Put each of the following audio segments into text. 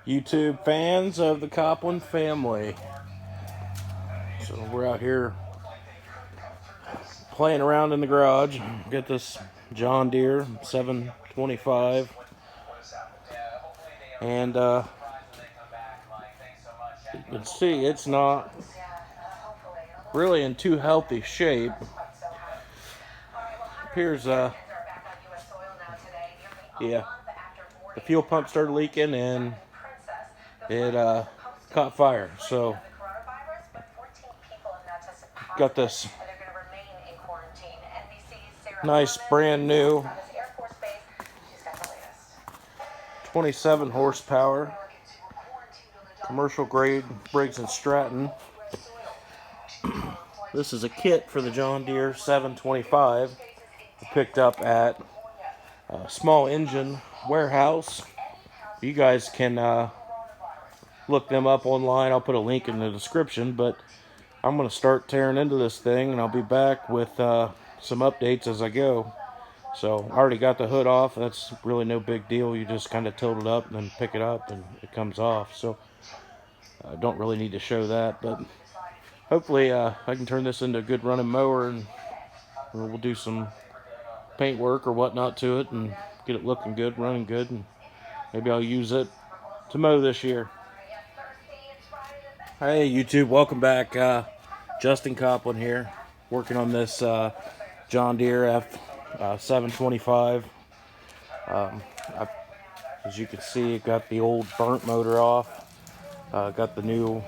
YouTube fans of the Copland family. So we're out here playing around in the garage. Get this John Deere 725, and you can see it's not really in too healthy shape. Here's yeah, the fuel pump started leaking and it caught fire. So got this nice brand new 27 horsepower commercial grade Briggs and Stratton. This is a kit for the John Deere 725 I picked up at a small engine warehouse. You guys can look them up online. I'll put a link in the description, but I'm going to start tearing into this thing, and I'll be back with some updates as I go. So I already got the hood off. That's really no big deal. You just kind of tilt it up and then pick it up and it comes off. So I don't really need to show that, but hopefully I can turn this into a good running mower, and we'll do some paint work or whatnot to it and get it looking good, running good, and maybe I'll use it to mow this year. Hey YouTube, welcome back. Justin Copland here, working on this John Deere F725. As you can see, it got the old burnt motor off. Got the new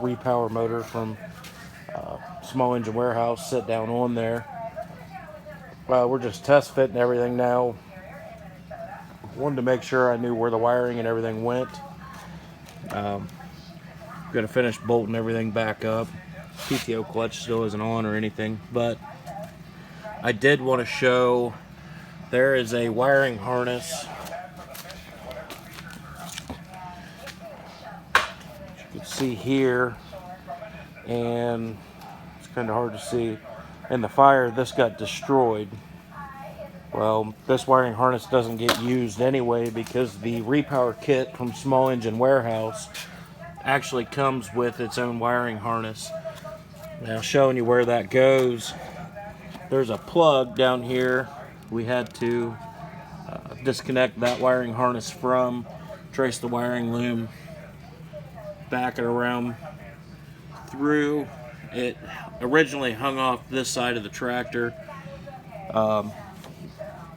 Repower motor from small engine warehouse sit down on there. We're just test fitting everything now. Wanted to make sure I knew where the wiring and everything went. Gonna finish bolting everything back up. PTO clutch still isn't on or anything, but I did want to show there is a wiring harness. As you can see here, and it's kind of hard to see. In the fire, this got destroyed. Well, this wiring harness doesn't get used anyway because the Repower kit from Small Engine Warehouse actually comes with its own wiring harness. Now, showing you where that goes, there's a plug down here we had to disconnect that wiring harness from, trace the wiring loom, back it around through. It originally hung off this side of the tractor.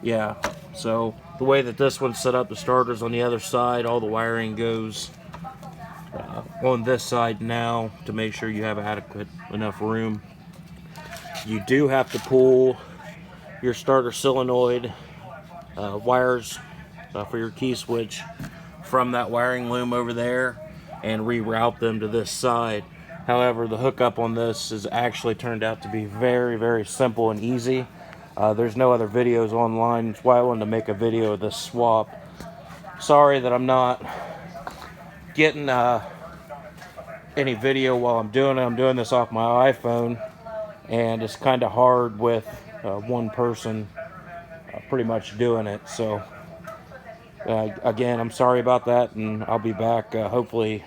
Yeah, so the way that this one's set up, the starter's on the other side, all the wiring goes on this side now to make sure you have adequate enough room. You do have to pull your starter solenoid wires for your key switch from that wiring loom over there and reroute them to this side. However, the hookup on this has actually turned out to be very, very simple and easy. There's no other videos online. That's why I wanted to make a video of this swap. Sorry that I'm not getting any video while I'm doing it. I'm doing this off my iPhone, and it's kind of hard with one person pretty much doing it. So again, I'm sorry about that, and I'll be back hopefully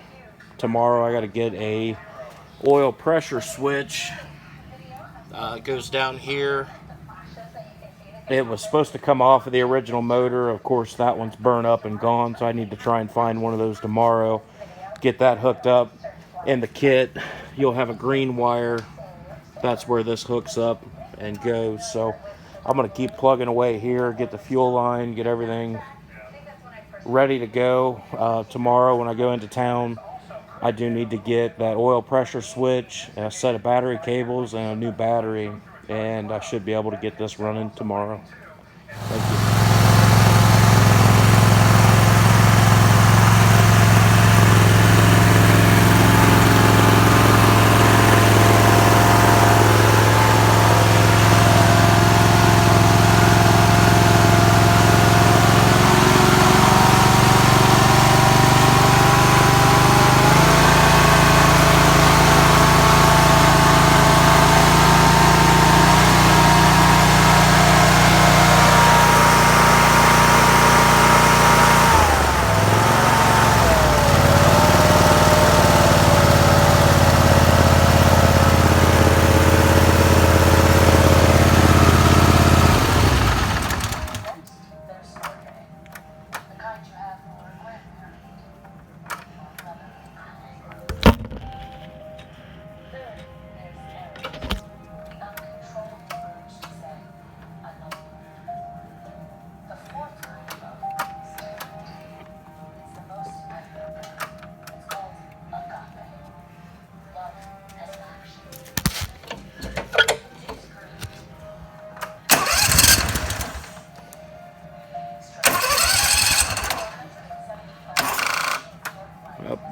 tomorrow. I got to get a oil pressure switch. It goes down here. It was supposed to come off of the original motor. Of course, that one's burned up and gone, so I need to try and find one of those tomorrow. Get that hooked up in the kit. You'll have a green wire. That's where this hooks up and goes. So I'm going to keep plugging away here, get the fuel line, get everything ready to go. Tomorrow when I go into town, I do need to get that oil pressure switch, a set of battery cables, and a new battery, and I should be able to get this running tomorrow. Thank you.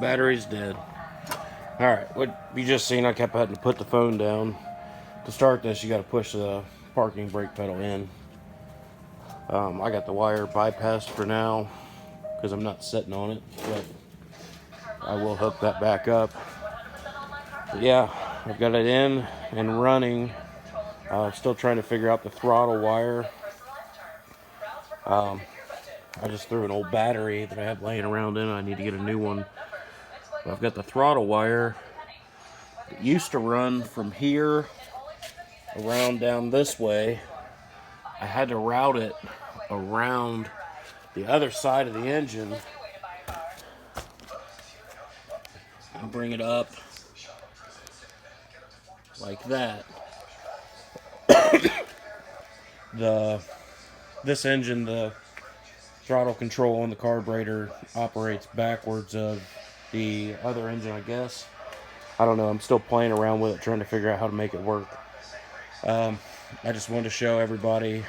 Battery's dead. Alright, what you just seen, I kept having to put the phone down. To start this, you got to push the parking brake pedal in. I got the wire bypassed for now because I'm not sitting on it, but I will hook that back up. But yeah, I've got it in and running. Still trying to figure out the throttle wire. I just threw an old battery that I have laying around in. I need to get a new one. But I've got the throttle wire. It used to run from here around down this way. I had to route it around the other side of the engine and bring it up like that. This engine, the throttle control on the carburetor operates backwards of the other engine, I guess. I don't know, I'm still playing around with it, trying to figure out how to make it work. I just wanted to show everybody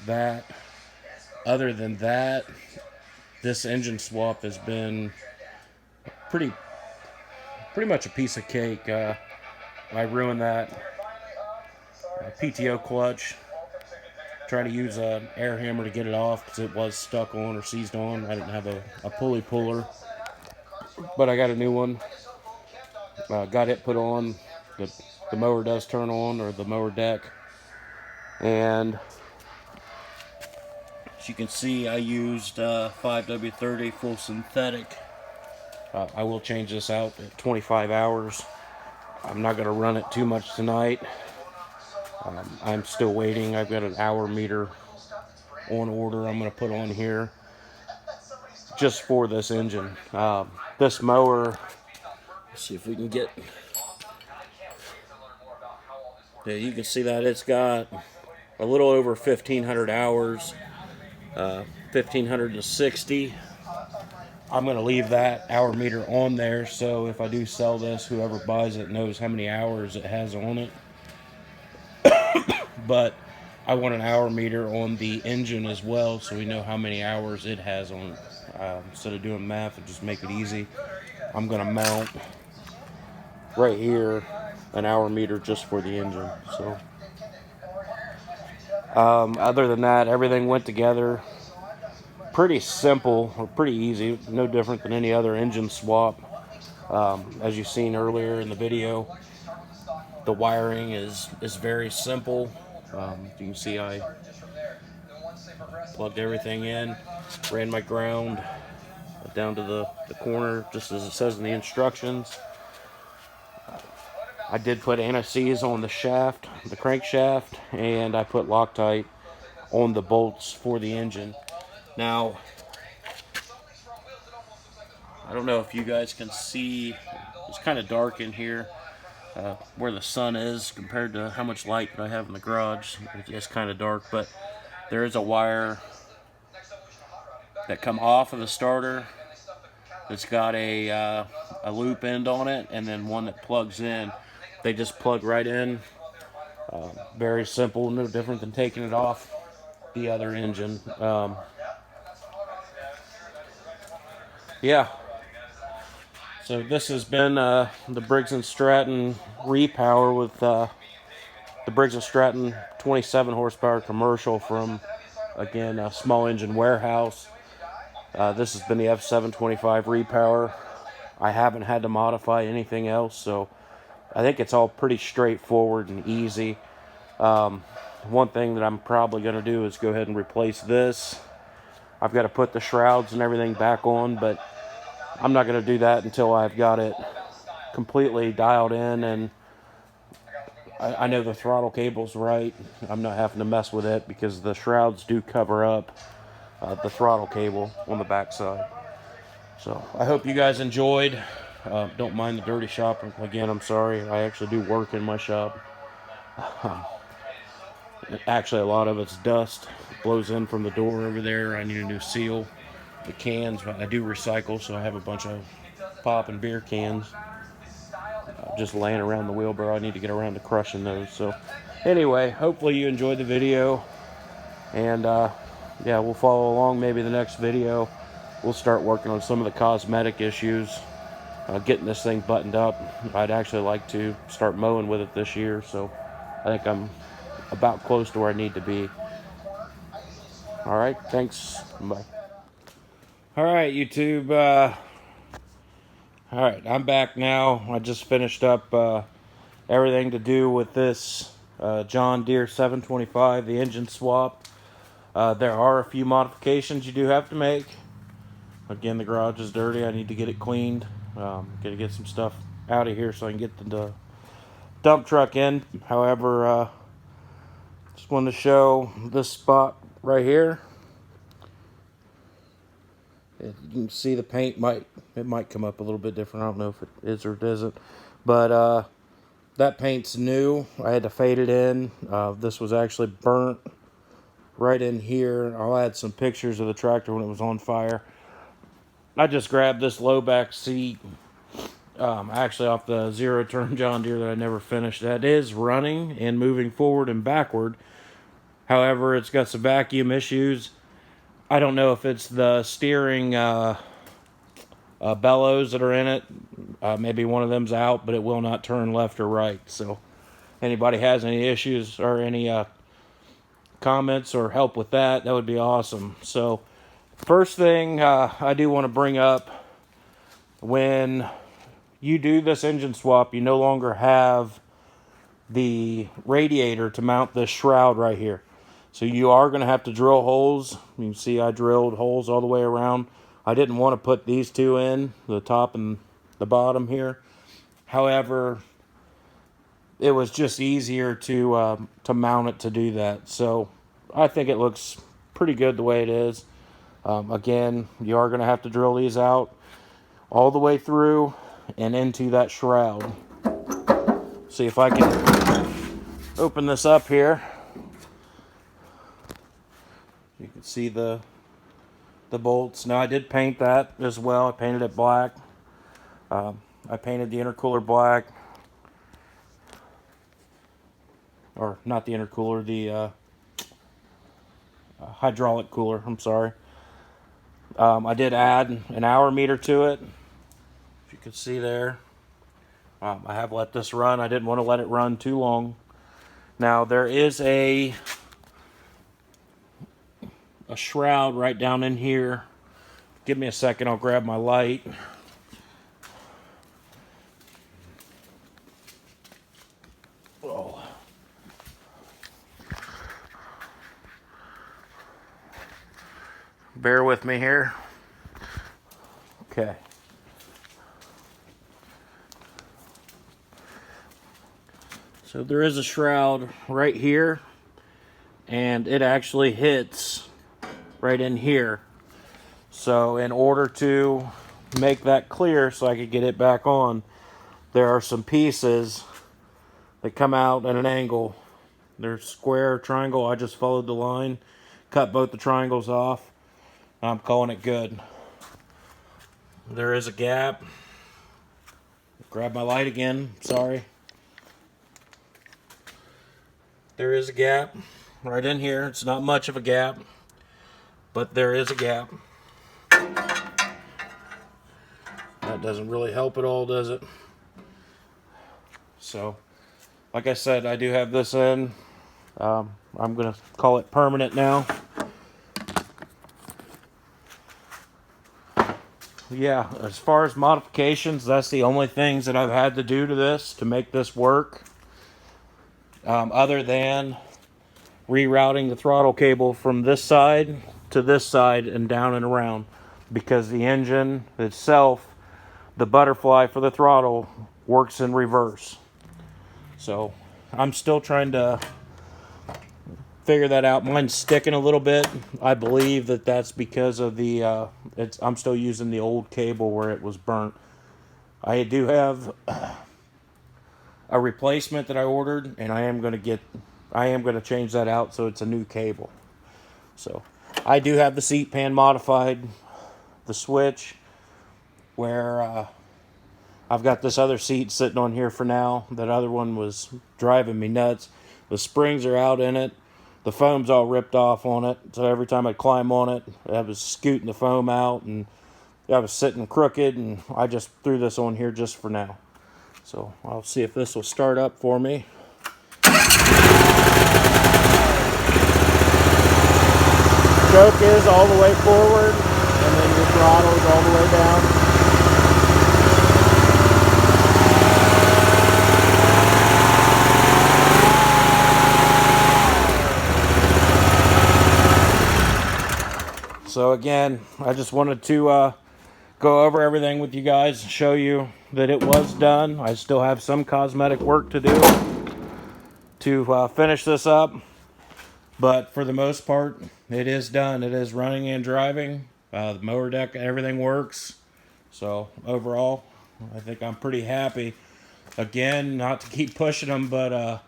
that. Other than that, this engine swap has been pretty much a piece of cake. I ruined that PTO clutch trying to use an air hammer to get it off because it was stuck on or seized on. I didn't have a pulley puller, but I got a new one. Got it put on. The mower does turn on, or the mower deck. And as you can see, I used 5W30 full synthetic. I will change this out at 25 hours. I'm not going to run it too much tonight. I'm still waiting. I've got an hour meter on order I'm going to put on here just for this engine. This mower, let's see if we can get, yeah, you can see that it's got a little over 1,500 hours, 1,560. I'm going to leave that hour meter on there, so if I do sell this, whoever buys it knows how many hours it has on it. But I want an hour meter on the engine as well, so we know how many hours it has on it. Instead of doing math and just make it easy, I'm going to mount right here an hour meter just for the engine. So other than that, everything went together pretty simple, or pretty easy, no different than any other engine swap. As you've seen earlier in the video, the wiring is very simple. You can see I plugged everything in, ran my ground down to the corner, just as it says in the instructions. I did put anti-seize on the shaft, the crankshaft, and I put Loctite on the bolts for the engine. Now, I don't know if you guys can see, it's kind of dark in here where the sun is compared to how much light that I have in the garage. It's kind of dark, but there is a wire that come off of the starter that's got a loop end on it, and then one that plugs in. They just plug right in. Very simple, no different than taking it off the other engine. Yeah. So this has been the Briggs and Stratton Repower with the Briggs and Stratton 27 horsepower commercial from, again, a small engine warehouse. This has been the F725 Repower. I haven't had to modify anything else, so I think it's all pretty straightforward and easy. One thing that I'm probably going to do is go ahead and replace this. I've got to put the shrouds and everything back on, but I'm not going to do that until I've got it completely dialed in and I know the throttle cable's right. I'm not having to mess with it because the shrouds do cover up the throttle cable on the back side. So I hope you guys enjoyed. Don't mind the dirty shop. Again, I'm sorry. I actually do work in my shop. Actually, a lot of it's dust. It blows in from the door over there. I need a new seal. The cans, I do recycle, so I have a bunch of pop and beer cans just laying around the wheelbarrow. I need to get around to crushing those. So anyway, hopefully you enjoyed the video, and yeah, we'll follow along. Maybe the next video we'll start working on some of the cosmetic issues getting this thing buttoned up. I'd actually like to start mowing with it this year, so I think I'm about close to where I need to be. All right, thanks. Bye. All right, YouTube. All right, I'm back now. I just finished up everything to do with this John Deere 725, the engine swap. There are a few modifications you do have to make. Again, the garage is dirty. I need to get it cleaned. Gotta get some stuff out of here so I can get the dump truck in. However, just wanted to show this spot right here. You can see the paint might come up a little bit different. I don't know if it is or it isn't, but that paint's new. I had to fade it in. This was actually burnt right in here. I'll add some pictures of the tractor when it was on fire. I just grabbed this low back seat, actually off the zero turn John Deere that I never finished. That is running and moving forward and backward. However, it's got some vacuum issues. I don't know if it's the steering bellows that are in it. Maybe one of them's out, but it will not turn left or right. So anybody has any issues or any comments or help with that, that would be awesome. So first thing I do want to bring up, when you do this engine swap, you no longer have the radiator to mount this shroud right here. So you are going to have to drill holes. You can see I drilled holes all the way around. I didn't want to put these two in, the top and the bottom here. However, it was just easier to mount it to do that. So I think it looks pretty good the way it is. Again, you are going to have to drill these out all the way through and into that shroud. See if I can open this up here. You can see the bolts. Now I did paint that as well. I painted it black. I painted the intercooler black. Or not the intercooler, the hydraulic cooler, I'm sorry. I did add an hour meter to it. If you can see there. I have let this run. I didn't want to let it run too long. Now there is a shroud right down in here. Give me a second, I'll grab my light. Oh. Bear with me here. Okay. So there is a shroud right here, and it actually hits right in here. So in order to make that clear so I could get it back on, there are some pieces that come out at an angle. They're square, triangle. I just followed the line, cut both the triangles off. I'm calling it good. There is a gap. Grab my light again, sorry. There is a gap right in here. It's not much of a gap, but there is a gap. That doesn't really help at all, does it? So, like I said, I do have this in. I'm going to call it permanent now. Yeah, as far as modifications, that's the only things that I've had to do to this to make this work. Other than rerouting the throttle cable from this side to this side and down and around, because the engine itself, the butterfly for the throttle, works in reverse. So I'm still trying to figure that out. Mine's sticking a little bit. I believe that that's because of the I'm still using the old cable where it was burnt. I do have a replacement that I ordered, and I am going to change that out so it's a new cable. So I do have the seat pan modified, the switch, where I've got this other seat sitting on here for now. That other one was driving me nuts. The springs are out in it. The foam's all ripped off on it, so every time I climb on it, I was scooting the foam out, and I was sitting crooked, and I just threw this on here just for now. So I'll see if this will start up for me. Choke is all the way forward, and then your throttle is all the way down. So again, I just wanted to go over everything with you guys, show you that it was done. I still have some cosmetic work to do to finish this up, but for the most part, it is done. It is running and driving. The mower deck, everything works. So overall, I think I'm pretty happy. Again, not to keep pushing them, but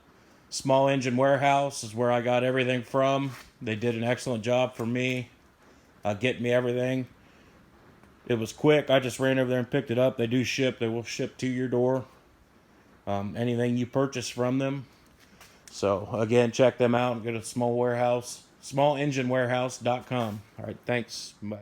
Small Engine Warehouse is where I got everything from. They did an excellent job for me, getting me everything. It was quick. I just ran over there and picked it up. They do ship. They will ship to your door. Anything you purchase from them. So again, check them out and go to smallenginewarehouse.com. All right, thanks. Bye.